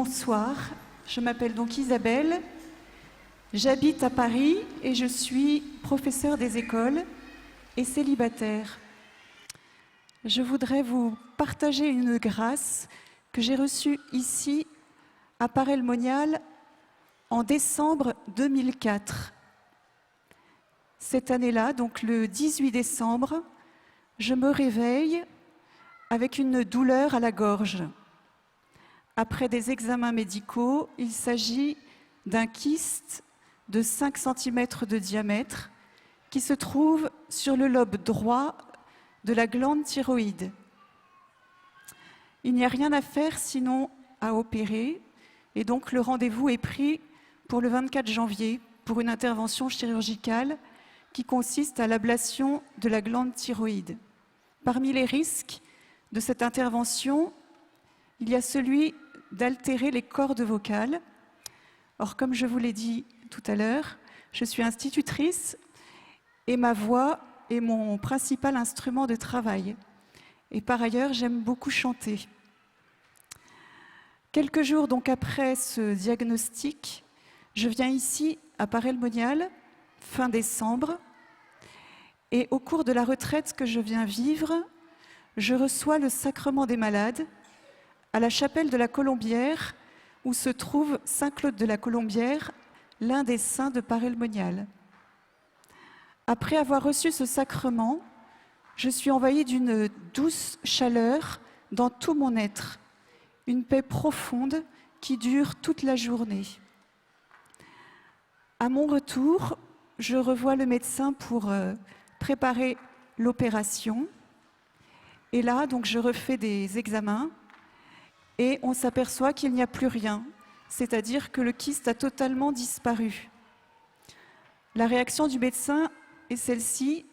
Bonsoir, je m'appelle donc Isabelle, j'habite à Paris et je suis professeure des écoles et célibataire. Je voudrais vous partager une grâce que j'ai reçue ici à Paray-le-Monial en décembre 2004. Cette année-là, donc le 18 décembre, je me réveille avec une douleur à la gorge. Après des examens médicaux, il s'agit d'un kyste de 5 cm de diamètre qui se trouve sur le lobe droit de la glande thyroïde. Il n'y a rien à faire sinon à opérer et donc le rendez-vous est pris pour le 24 janvier pour une intervention chirurgicale qui consiste à l'ablation de la glande thyroïde. Parmi les risques de cette intervention, il y a celui d'altérer les cordes vocales. Or, comme je vous l'ai dit tout à l'heure, je suis institutrice et ma voix est mon principal instrument de travail. Et par ailleurs, j'aime beaucoup chanter. Quelques jours donc après ce diagnostic, je viens ici à Paray-le-Monial, fin décembre, et au cours de la retraite que je viens vivre, je reçois le sacrement des malades à la chapelle de la Colombière, où se trouve Saint-Claude de la Colombière, l'un des saints de Paray-le-Monial. Après avoir reçu ce sacrement, je suis envahie d'une douce chaleur dans tout mon être, une paix profonde qui dure toute la journée. À mon retour, je revois le médecin pour préparer l'opération. Et là, donc, je refais des examens et on s'aperçoit qu'il n'y a plus rien, c'est-à-dire que le kyste a totalement disparu. La réaction du médecin est celle-ci.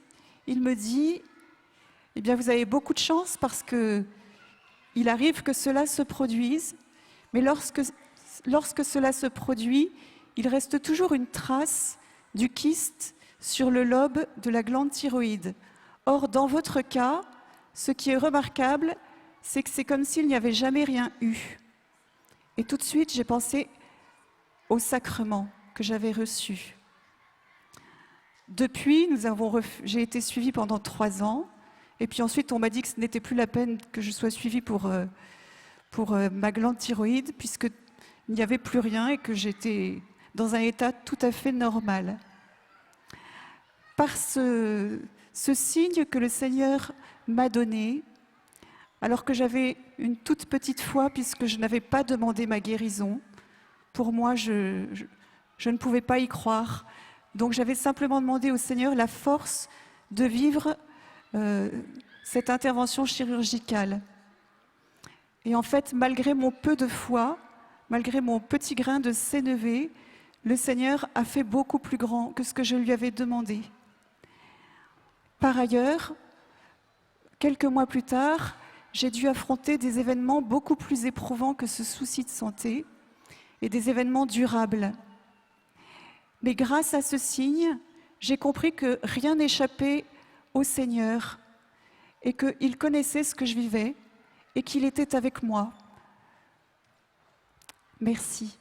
Il me dit « Eh bien, vous avez beaucoup de chance parce qu'il arrive que cela se produise, mais lorsque cela se produit, il reste toujours une trace du kyste sur le lobe de la glande thyroïde. Or, dans votre cas, ce qui est remarquable, c'est que c'est comme s'il n'y avait jamais rien eu. » Et tout de suite, j'ai pensé au sacrement que j'avais reçu. Depuis, j'ai été suivie pendant 3 ans. Et puis ensuite, on m'a dit que ce n'était plus la peine que je sois suivie pour ma glande thyroïde, puisqu'il n'y avait plus rien et que j'étais dans un état tout à fait normal. Par ce signe que le Seigneur m'a donné, alors que j'avais une toute petite foi, puisque je n'avais pas demandé ma guérison, pour moi, je ne pouvais pas y croire. Donc j'avais simplement demandé au Seigneur la force de vivre cette intervention chirurgicale. Et en fait, malgré mon peu de foi, malgré mon petit grain de sénévé, le Seigneur a fait beaucoup plus grand que ce que je lui avais demandé. Par ailleurs, quelques mois plus tard, j'ai dû affronter des événements beaucoup plus éprouvants que ce souci de santé et des événements durables. Mais grâce à ce signe, j'ai compris que rien n'échappait au Seigneur et qu'il connaissait ce que je vivais et qu'il était avec moi. Merci.